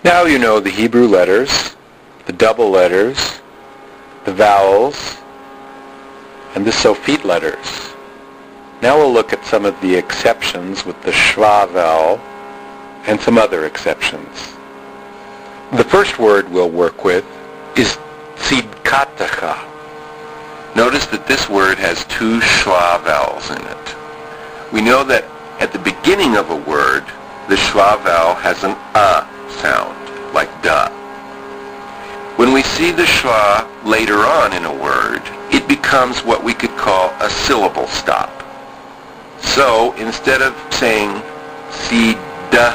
Now you know the Hebrew letters, the double letters, the vowels, and the Sophite letters. Now we'll look at some of the exceptions with the schwah vowel and some other exceptions. The first word we'll work with is tzidkatacha. Notice that this word has two schwah vowels in it. We know that at the beginning of a word, the schwah vowel has an sound, like da. When we see the schwah later on in a word, it becomes what we could call a syllable stop. So instead of saying tzidka,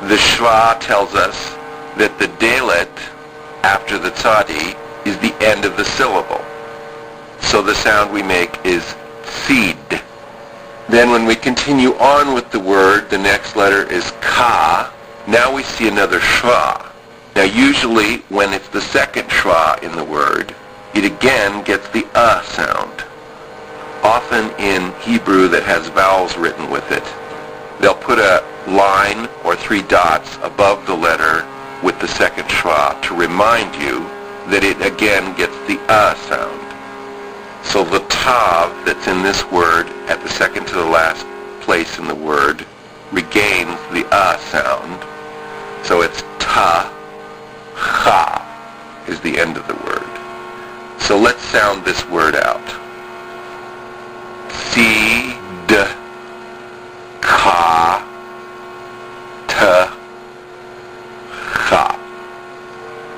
the schwah tells us that the dalet after the tzadi is the end of the syllable. So the sound we make is tzid. Then when we continue on with the word, the next letter is ka. Now we see another schwah. Now usually when it's the second schwah in the word, it again gets the sound. Often in Hebrew that has vowels written with it, they'll put a line or 3 dots above the letter with the second schwah to remind you that it again gets the sound. So the tav that's in this word at the second to the last place in the word regains the sound. So it's ta, cha is the end of the word. So let's sound this word out. Tzid, ka, ta, cha.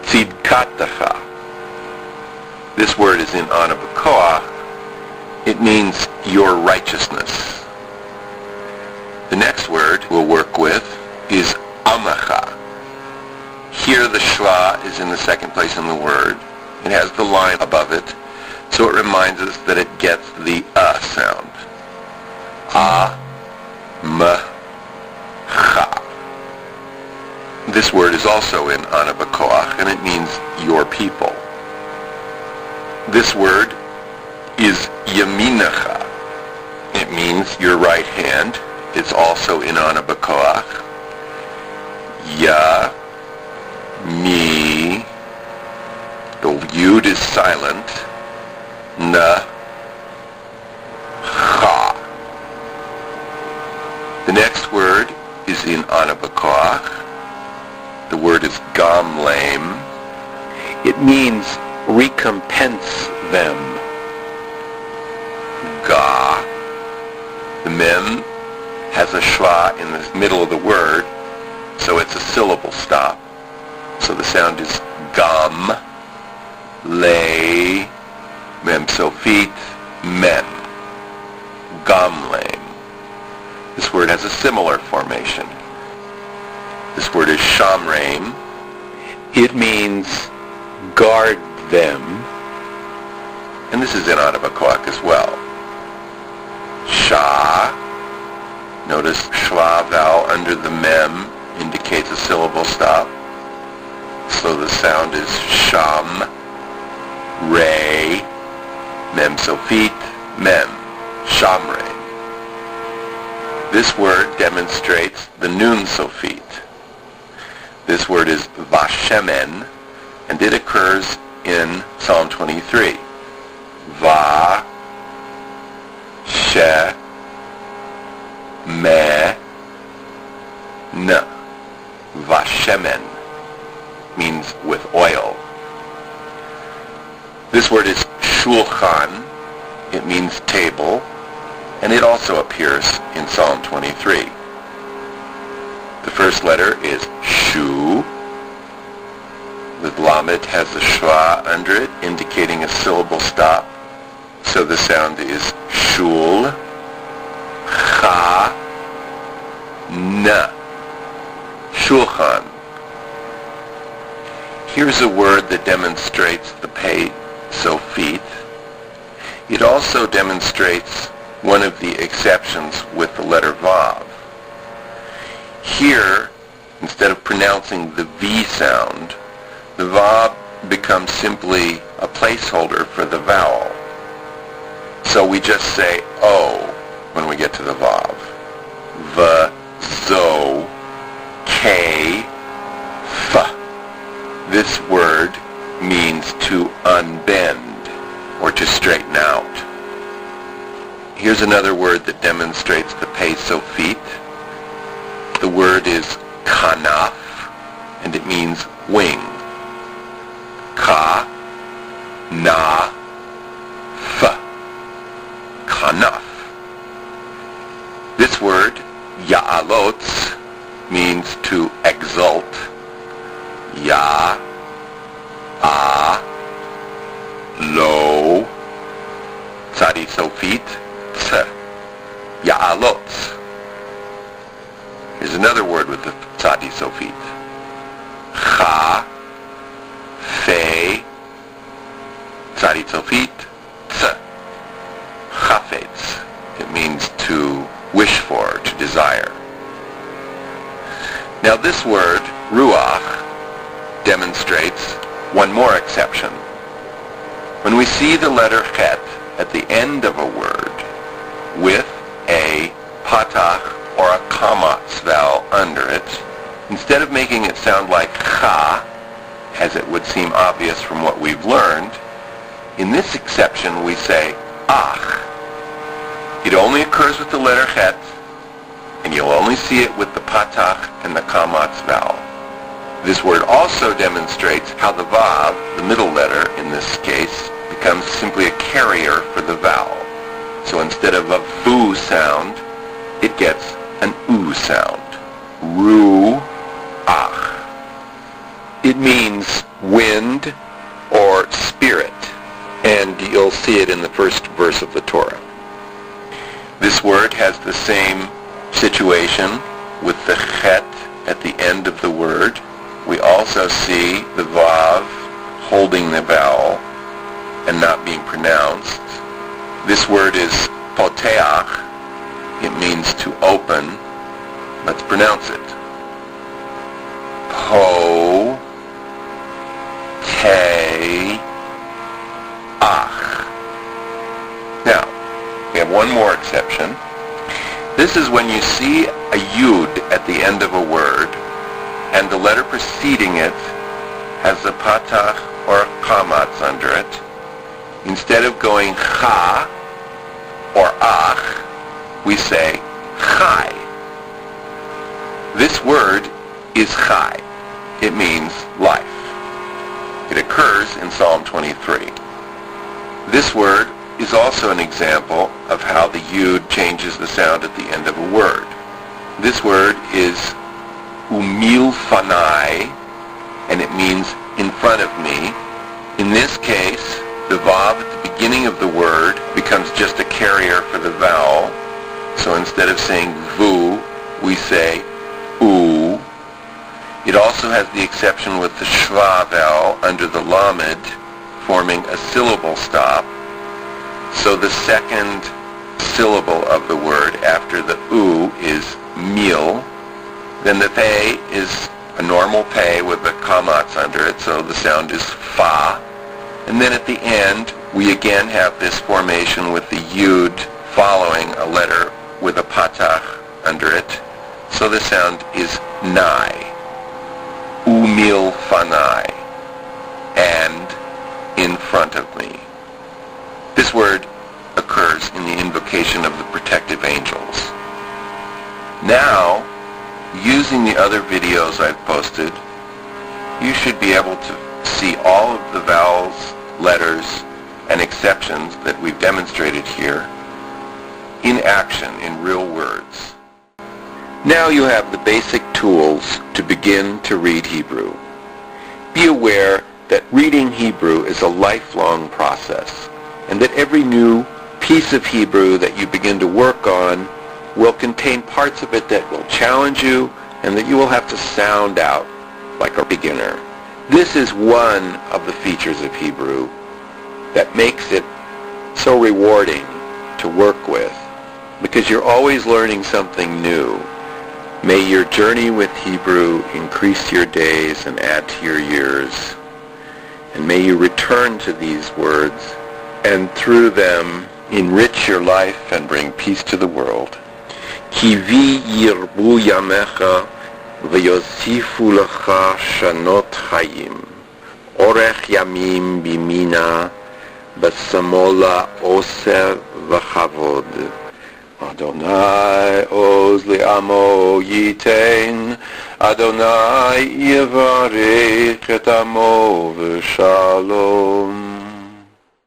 Tzidkatacha. This word is in ana b'koach. It means your righteousness. The next word we'll work with is amacha. Here the schwah is in the second place in the word. It has the line above it, so it reminds us that it gets the sound. A-m-cha. This word is also in ana b'koach, and it means your people. This word is yaminacha. It means your right hand. It's also in ana b'koach. Ya, mi, the yud is silent. Na, cha. The next word is in ana b'koach. The word is gamleim. It means recompense them. Ga. The mem has a schwah in the middle of the word, so it's a syllable stop. So the sound is gam, lay, mem sophite, mem. Gamleim. This word has a similar formation. This word is shamreim. It means guard them. And this is in ana b'koach as well. Sha. Notice schwah vowel under the mem indicates a syllable stop. So the sound is sham, re, mem sophite, mem. Shamre. This word demonstrates the nun sophite. This word is vashemen, and it occurs in Psalm 23. Va, she, me, na. Vashemen means with oil. This word is shulchan. It means table, and it also appears in Psalm 23. The first letter is shu. The lamed has a schwah under it, indicating a syllable stop. So the sound is shul, cha, na. Shulchan. Here's a word that demonstrates the pei sophite. It also demonstrates one of the exceptions with the letter vav. Here, instead of pronouncing the V sound, the vav becomes simply a placeholder for the vowel. So we just say O when we get to the vav. V, zo, K, This word means to unbend or to straighten out. Here's another word that demonstrates the pei sofit. The word is kanaf, and it means wing. Ka, na, f. Kanaf. This word, ya'alotz, means to exalt. Ya, a, lo, tzadi sofit, ts, ya'alotz. Here's another word with the tzadi sofit. Cha, fe, tzadi sofit, ts, chafetz. It means to wish for, to desire. Now this word, ruach, demonstrates one more exception. When we see the letter chet at the end of a word with a patach or a kamatz vowel under it, instead of making it sound like cha, as it would seem obvious from what we've learned, in this exception we say ach. It only occurs with the letter chet, and you'll only see it with the patach and the kamatz vowel. This word also demonstrates how the vav, the middle letter in this case, becomes simply a carrier for the vowel. So instead of a vu sound, it gets an u sound. Ruach. It means wind or spirit, and you'll see it in the first verse of the Torah. This word has the same situation with the chet at the end of the word. We also see the vav holding the vowel and not being pronounced. This word is poteach. It means to open. Let's pronounce it. Po, te, ach. Now, we have one more exception. This is when you see a yud at the end of a word, and the letter preceding it has a patach or a kamatz under it. Instead of going cha or ach, we say chai. This word is chai. It means life. It occurs in Psalm 23. This word is also an example of how the yud changes the sound at the end of a word. This word is umil fanai, and it means in front of me. In this case, the vav at the beginning of the word becomes just a carrier for the vowel. So instead of saying vu, we say u. It also has the exception with the schwah vowel under the lamed, forming a syllable stop. So the second syllable of the word after the u is mil. Then the pei is a normal pei with a kamatz under it, so the sound is fa. And then at the end, we again have this formation with the yud following a letter with a patach under it. So the sound is nai. Umil fanai. And in front of me. This word occurs in the invocation of the protective angels. Now, using the other videos I've posted, you should be able to see all of the vowels, letters, and exceptions that we've demonstrated here in action, in real words. Now you have the basic tools to begin to read Hebrew. Be aware that reading Hebrew is a lifelong process, and that every new piece of Hebrew that you begin to work on will contain parts of it that will challenge you and that you will have to sound out like a beginner. This is one of the features of Hebrew that makes it so rewarding to work with, because you're always learning something new. May your journey with Hebrew increase your days and add to your years. And may you return to these words and through them enrich your life and bring peace to the world. Ki vi yirbu yamecha v'yosifu lecha shanot chayim. Orech yamim bimina, besamola oser v'chavod. Adonai oz li'amo yitein, Adonai yivarech et amo v'shalom.